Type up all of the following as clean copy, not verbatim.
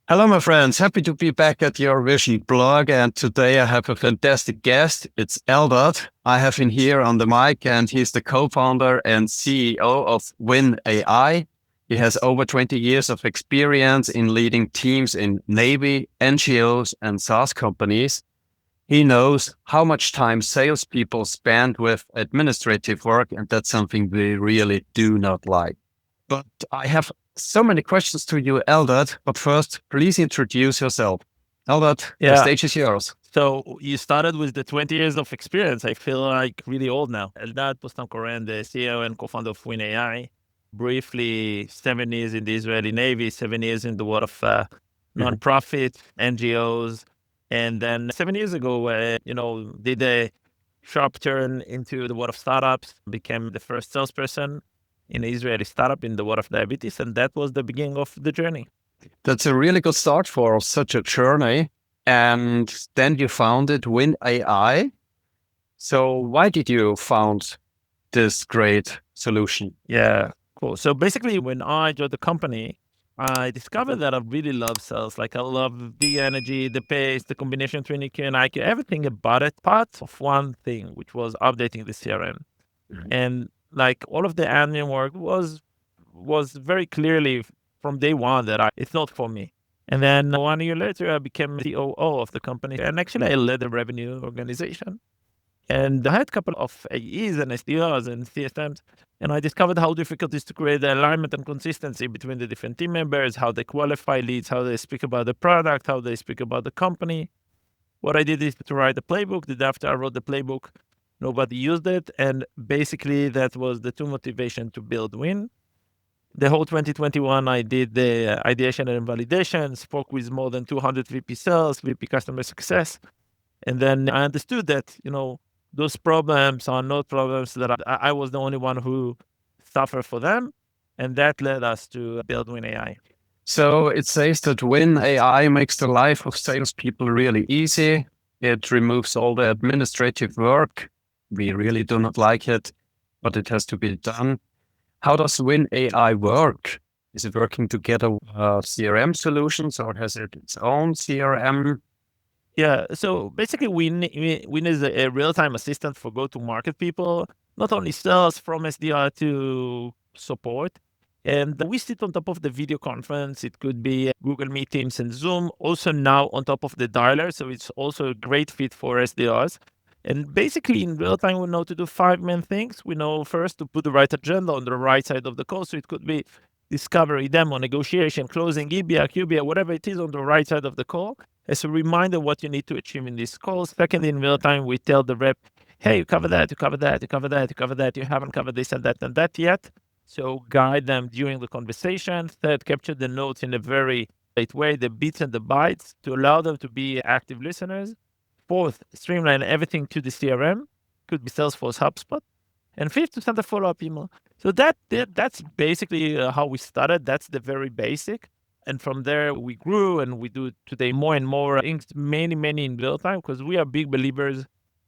Hello, my friends. Happy to be back at your Vision blog. And today I have a fantastic guest. It's Eldad. I have him here on the mic, and he's the co-founder and CEO of WINN.AI. He has over 20 years of experience in leading teams in Navy, NGOs, and SaaS companies. He knows how much time salespeople spend with administrative work, and that's something we really do not like. But I have so many questions to you, Eldad. But first, please introduce yourself. Eldad, the Yeah. stage is yours. So you started with the 20 years of experience. I feel like really old now. Eldad Postam-Koren, the CEO and co-founder of WINN.AI. Briefly, 7 years in the Israeli Navy, 7 years in the world of Mhm. nonprofit, NGOs. And then 7 years ago, did a sharp turn into the world of startups, became the first salesperson in an Israeli startup in the world of diabetes. And that was the beginning of the journey. That's a really good start for such a journey. And then you founded WINN.AI. So why did you found this great solution? Yeah, cool. So basically, when I joined the company, I discovered that I really love sales. Like I love the energy, the pace, the combination between EQ and IQ, everything about it. Part of one thing, which was updating the CRM, Mhm. and like all of the admin work was very clearly from day one that it's not for me. And then 1 year later, I became the COO of the company, and actually, I led the revenue organization. And I had a couple of AEs and SDRs and CSMs, and I discovered how difficult it is to create the alignment and consistency between the different team members, how they qualify leads, how they speak about the product, how they speak about the company. What I did is to write the playbook. The day after I wrote the playbook, nobody used it. And basically, that was the two motivation to build Win. The whole 2021, I did the ideation and validation, spoke with more than 200 VP sales, VP customer success. And then I understood that, those problems are not problems that I was the only one who suffer for them. And that led us to build WIN.AI. So it says that WINN.AI makes the life of salespeople really easy. It removes all the administrative work. We really do not like it, but it has to be done. How does WINN.AI work? Is it working together with CRM solutions, or has it its own CRM? Yeah. So basically, Win is a real-time assistant for go-to-market people, not only sales from SDR to support. And we sit on top of the video conference. It could be Google Meet, Teams, and Zoom. Also now on top of the dialer. So it's also a great fit for SDRs. And basically, in real time, we know to do five main things. We know first to put the right agenda on the right side of the call. So it could be discovery, demo, negotiation, closing, EBA, QBA, whatever it is on the right side of the call as a reminder what you need to achieve in this call. Second, in real time, we tell the rep, hey, you cover that, you cover that, you cover that, you cover that. You haven't covered this and that yet. So guide them during the conversation. Third, capture the notes in a very late way, the bits and the bytes to allow them to be active listeners. Fourth, streamline everything to the CRM. Could be Salesforce, HubSpot. And fifth, to send a follow-up email. So that's basically how we started. That's the very basic. And from there, we grew and we do today more and more things, many in real time, because we are big believers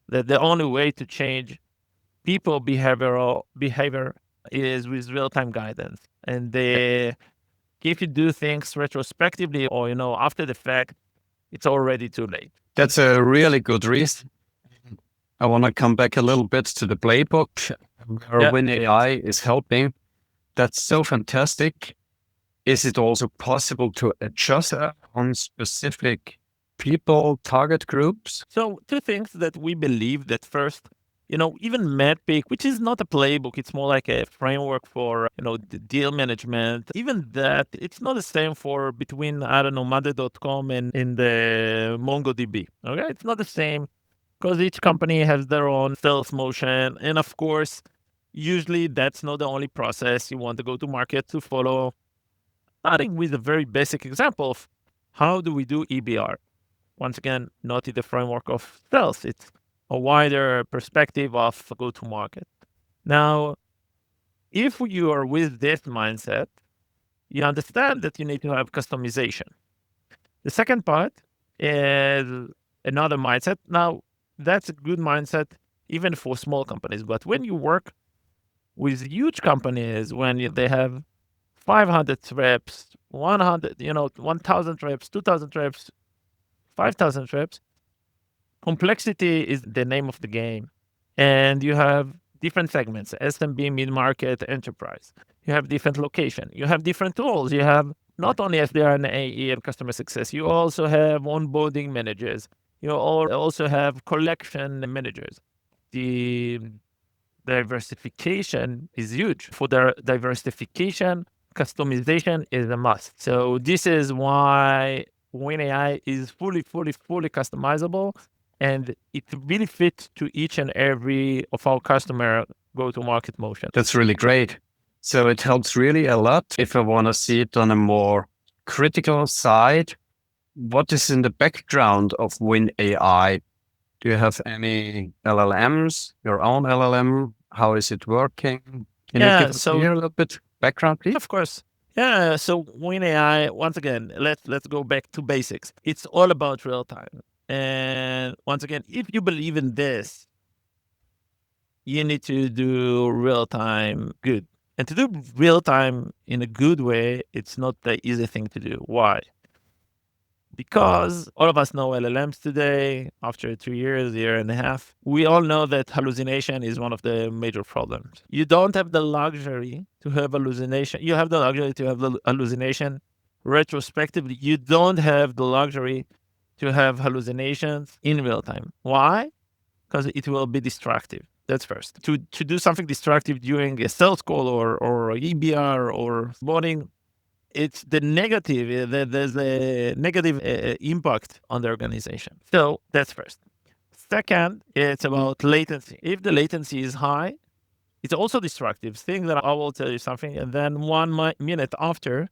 that the only way to change people behavior is with real time guidance. And if you do things retrospectively or, after the fact, it's already too late. That's a really good reason. I want to come back a little bit to the playbook where Yeah. WINN.AI is helping. That's so fantastic. Is it also possible to adjust on specific people, target groups? So two things that we believe that first, even MedPick, which is not a playbook, it's more like a framework for, the deal management. Even that, it's not the same for between, I don't know, Monday.com and in the MongoDB. Okay. It's not the same because each company has their own sales motion. And of course, usually that's not the only process you want to go to market to follow. Starting with a very basic example of how do we do EBR? Once again, not in the framework of sales. It's a wider perspective of go-to-market. Now, if you are with this mindset, you understand that you need to have customization. The second part is another mindset. Now, that's a good mindset even for small companies. But when you work with huge companies, when they have 500 reps, 100, 1,000 reps, 2,000 reps, 5,000 reps. Complexity is the name of the game. And you have different segments, SMB, mid-market, enterprise. You have different location. You have different tools. You have not only SDR and AE and customer success, you also have onboarding managers. You also have collection managers. The diversification is huge. For the diversification, customization is a must. So this is why WINN.AI is fully customizable, and it really fits to each and every of our customer go-to-market motion. That's really great. So it helps really a lot. If I want to see it on a more critical side, what is in the background of WINN.AI? Do you have any LLMs, your own LLM? How is it working? Can you give us here a little bit background, please? Of course. Yeah, so WINN.AI, once again, let's go back to basics. It's all about real time. And once again, if you believe in this, you need to do real time good. And to do real time in a good way, it's not the easy thing to do. Why? Because all of us know LLMs today, after 2 years, year and a half, we all know that hallucination is one of the major problems. You don't have the luxury to have hallucination. You have the luxury to have hallucination retrospectively. You don't have the luxury to have hallucinations in real time. Why? Because it will be destructive. That's first. To do something destructive during a sales call or EBR or boarding, it's the negative. There's a negative impact on the organization. So that's first. Second, it's about latency. If the latency is high, it's also destructive. Think that I will tell you something, and then 1 minute after,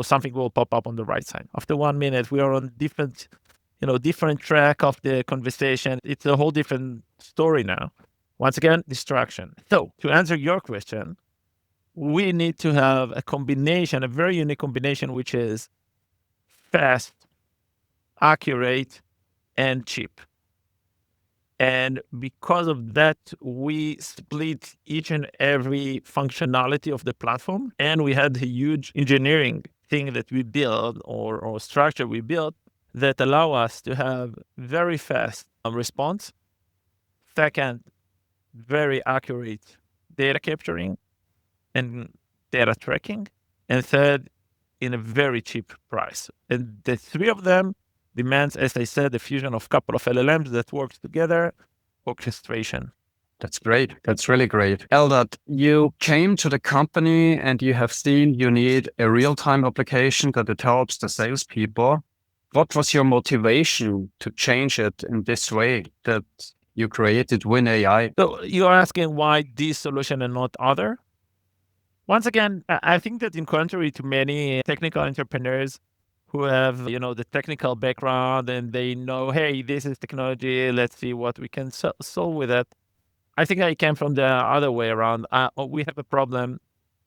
something will pop up on the right side. After 1 minute, we are on different track of the conversation. It's a whole different story now. Once again, distraction. So to answer your question, we need to have a combination, a very unique combination, which is fast, accurate, and cheap. And because of that, we split each and every functionality of the platform. And we had a huge engineering thing that we built or structure we built that allow us to have very fast response. Second, very accurate data capturing and data tracking. And third, in a very cheap price. And the three of them demands, as I said, the fusion of a couple of LLMs that works together, orchestration. That's great. That's really great. Eldad, you came to the company and you have seen you need a real-time application that it helps the salespeople. What was your motivation to change it in this way that you created WINN.AI? So you're asking why this solution and not other? Once again, I think that in contrary to many technical entrepreneurs who have, the technical background and they know, hey, this is technology, let's see what we can solve with it. I think I came from the other way around. We have a problem.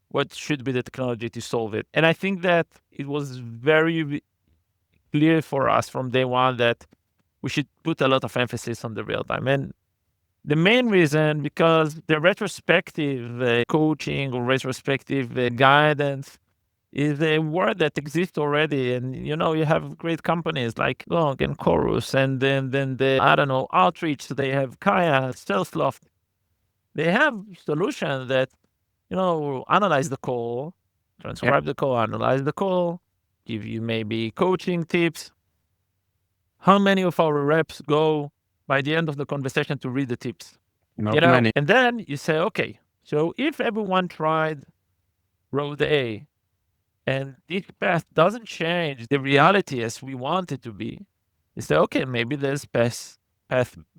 What should be the technology to solve it? And I think that it was very clear for us from day one that we should put a lot of emphasis on the real time. And the main reason, because the retrospective coaching or retrospective guidance is a word that exists already. And, you have great companies like Long and Chorus, and then the, Outreach. They have Kaya, Salesloft. They have solutions that, analyze the call, transcribe the call, analyze the call, give you maybe coaching tips. How many of our reps go by the end of the conversation to read the tips? Not many. And then you say, okay, so if everyone tried road A and this path doesn't change the reality as we want it to be, you say, okay, maybe there's path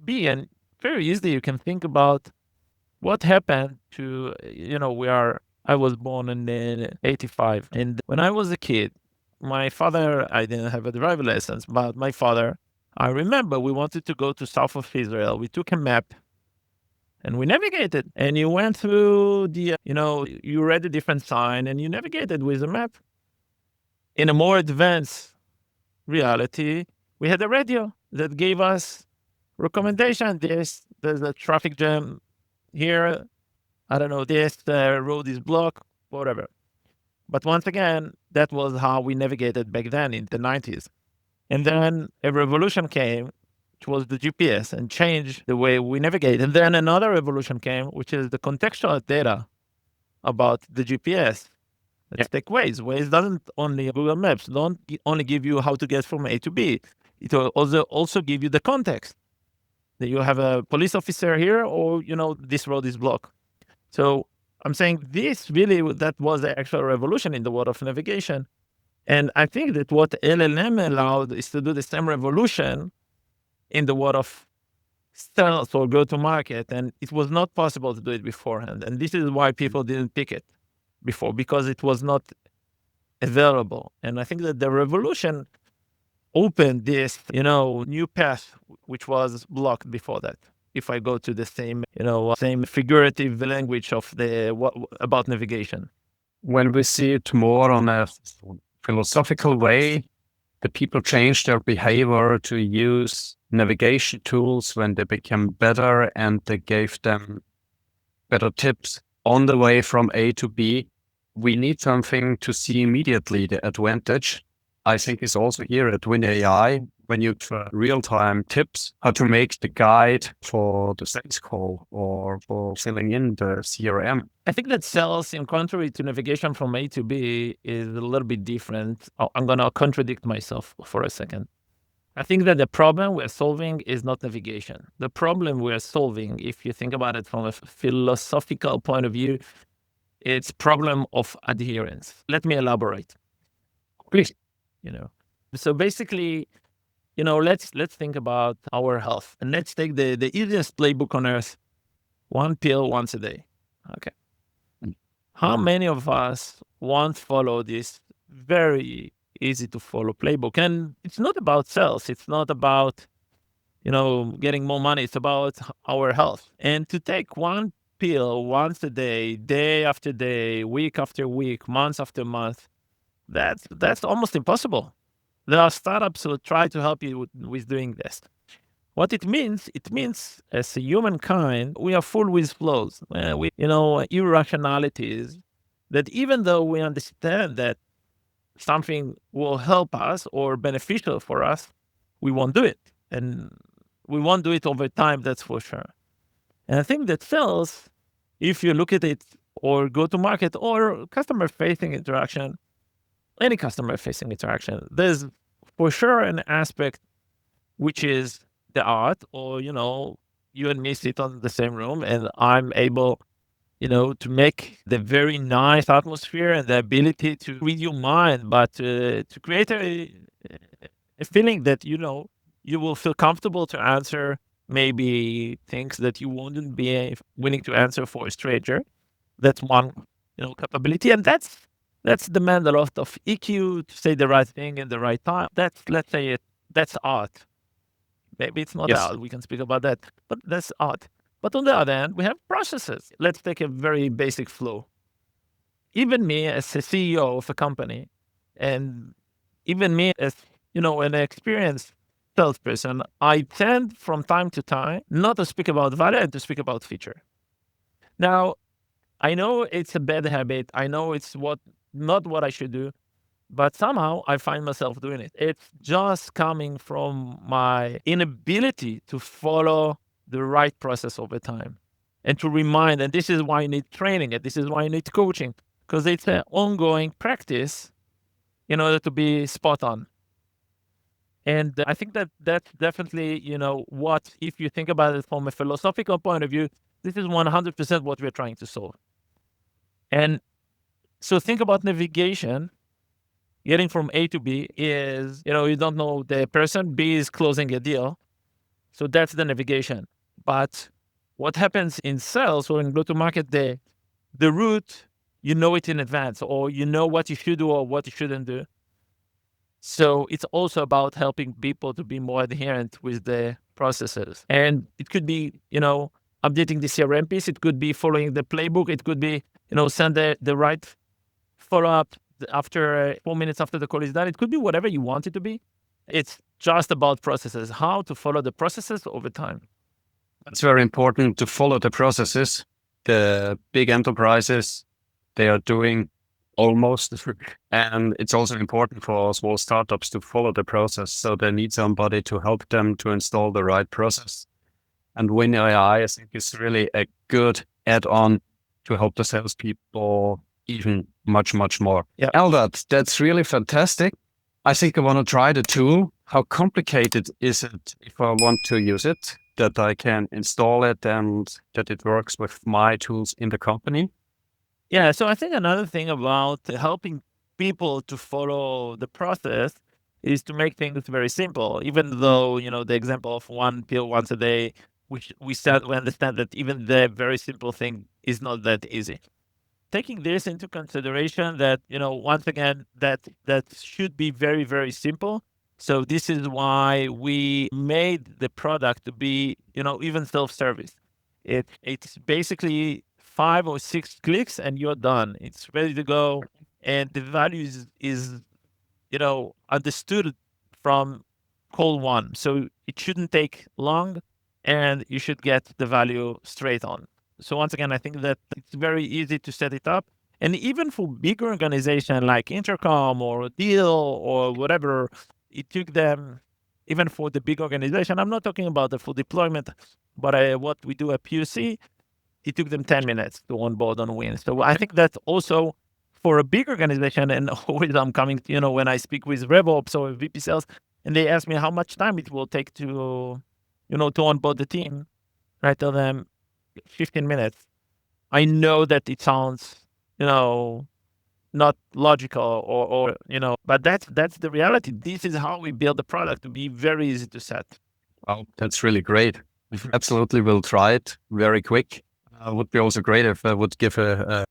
B. And very easily you can think about what happened to, I was born in 85. And when I was a kid, my father, I didn't have a driver license, but my father, I remember we wanted to go to south of Israel. We took a map and we navigated, and you went through the, you read a different sign and you navigated with a map. In a more advanced reality, we had a radio that gave us recommendation. There's a traffic jam here. This road is blocked, whatever. But once again, that was how we navigated back then in the 90s. And then a revolution came, which was the GPS, and changed the way we navigate. And then another revolution came, which is the contextual data about the GPS. Let's take Waze. Waze doesn't only, Google Maps don't only give you how to get from A to B. It will also give you the context that you have a police officer here, or, this road is blocked. So I'm saying that was the actual revolution in the world of navigation. And I think that what LLM allowed is to do the same revolution in the world of sales or go to market. And it was not possible to do it beforehand. And this is why people didn't pick it before, because it was not available. And I think that the revolution opened this, new path, which was blocked before that. If I go to the same figurative language of about navigation. When we see it more on a philosophical way, the people change their behavior to use navigation tools when they became better, and they gave them better tips on the way from A to B. We need something to see immediately the advantage. I think is also here at WINN.AI, when you have real-time tips how to make the guide for the sales call or for filling in the CRM. I think that sales, in contrary to navigation from A to B, is a little bit different. I'm going to contradict myself for a second. I think that the problem we're solving is not navigation. The problem we're solving, if you think about it from a philosophical point of view, it's problem of adherence. Let me elaborate. Please. So basically, let's think about our health, and let's take the easiest playbook on earth: one pill once a day. Okay. How many of us want to follow this very easy to follow playbook? And it's not about sales. It's not about, getting more money. It's about our health. And to take one pill once a day, day after day, week after week, month after month, that's almost impossible. There are startups who try to help you with doing this. What it means as a humankind, we are full with flaws, irrationalities, that even though we understand that something will help us or beneficial for us, we won't do it. And we won't do it over time, that's for sure. And I think that sales, if you look at it, or go to market, or customer-facing interaction, any customer-facing interaction, there's for sure an aspect which is the art, or, you and me sit on the same room, and I'm able, to make the very nice atmosphere and the ability to read your mind, but to create a feeling that, you will feel comfortable to answer maybe things that you wouldn't be willing to answer for a stranger. That's one, capability. And that's demand a lot of EQ to say the right thing in the right time. That's art. Maybe it's not art. We can speak about that, but that's art. But on the other hand, we have processes. Let's take a very basic flow. Even me as a CEO of a company, and even me as, an experienced salesperson, I tend from time to time not to speak about value and to speak about feature. Now, I know it's a bad habit. I know it's not what I should do, but somehow I find myself doing it. It's just coming from my inability to follow the right process over time, and to remind, and this is why you need training, and this is why you need coaching, because it's an ongoing practice in order to be spot on. And I think that that's definitely, what, if you think about it from a philosophical point of view, this is 100% what we're trying to solve. And so think about navigation. Getting from A to B is, you don't know the person, B is closing a deal. So that's the navigation. But what happens in sales or in go-to-market, the route, you know it in advance, or you know what you should do or what you shouldn't do. So it's also about helping people to be more adherent with the processes. And it could be, updating the CRM piece. It could be following the playbook. It could be, send the right follow-up after 4 minutes after the call is done. It could be whatever you want it to be. It's just about processes, how to follow the processes over time. It's very important to follow the processes. The big enterprises, they are doing almost. And it's also important for small startups to follow the process. So they need somebody to help them to install the right process. And WINN.AI, I think, is really a good add-on to help the salespeople even much, much more. Yeah. Eldad, that's really fantastic. I think I want to try the tool. How complicated is it if I want to use it, that I can install it and that it works with my tools in the company? Yeah, so I think another thing about helping people to follow the process is to make things very simple. Even though, the example of one pill once a day, which we understand that even the very simple thing is not that easy. Taking this into consideration that, once again, that should be very, very simple. So this is why we made the product to be, even self-service. It's basically 5 or 6 clicks and you're done. It's ready to go. And the value is understood from call one. So it shouldn't take long and you should get the value straight on. So once again, I think that it's very easy to set it up. And even for big organization like Intercom or Deal or whatever, it took them, even for the big organization, I'm not talking about the full deployment, but what we do at PUC, it took them 10 minutes to onboard on WINN. So I think that also for a big organization, and always I'm coming to, when I speak with RevOps or VP sales, and they ask me how much time it will take to onboard the team, I tell them 15 minutes. I know that it sounds, not logical but that's the reality. This is how we build the product to be very easy to set. Wow, that's really great. Absolutely will try it very quick. Would be also great if I would give a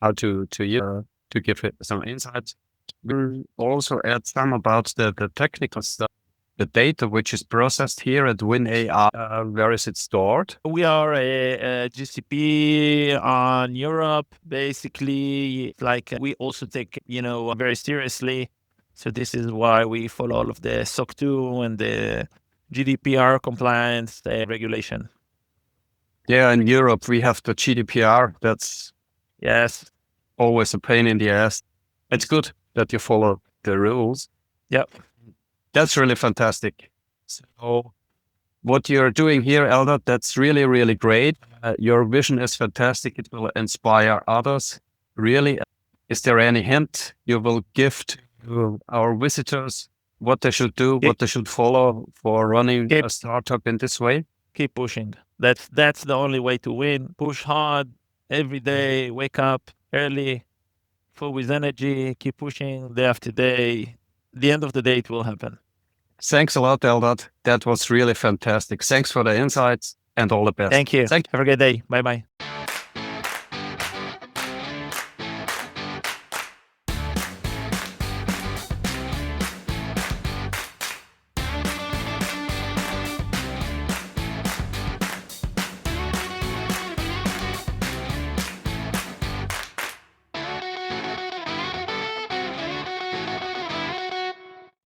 how to you to give it some insights. We'll also add some about the technical stuff. The data which is processed here at WINN.AI, where is it stored? We are a GCP on Europe. Basically, like we also take, very seriously. So this is why we follow all of the SOC 2 and the GDPR compliance regulation. Yeah, in Europe, we have the GDPR. That's Yes. always a pain in the ass. It's good that you follow the rules. Yep. That's really fantastic. So what you're doing here, Eldad, that's really, really great. Your vision is fantastic. It will inspire others. Really. Is there any hint you will give to our visitors, what they should do, what they should follow for running a startup in this way? Keep pushing. That's the only way to win. Push hard every day, wake up early, full with energy, keep pushing day after day. The end of the day, it will happen. Thanks a lot, Eldad. That was really fantastic. Thanks for the insights and all the best. Thank you. Have a great day. Bye-bye.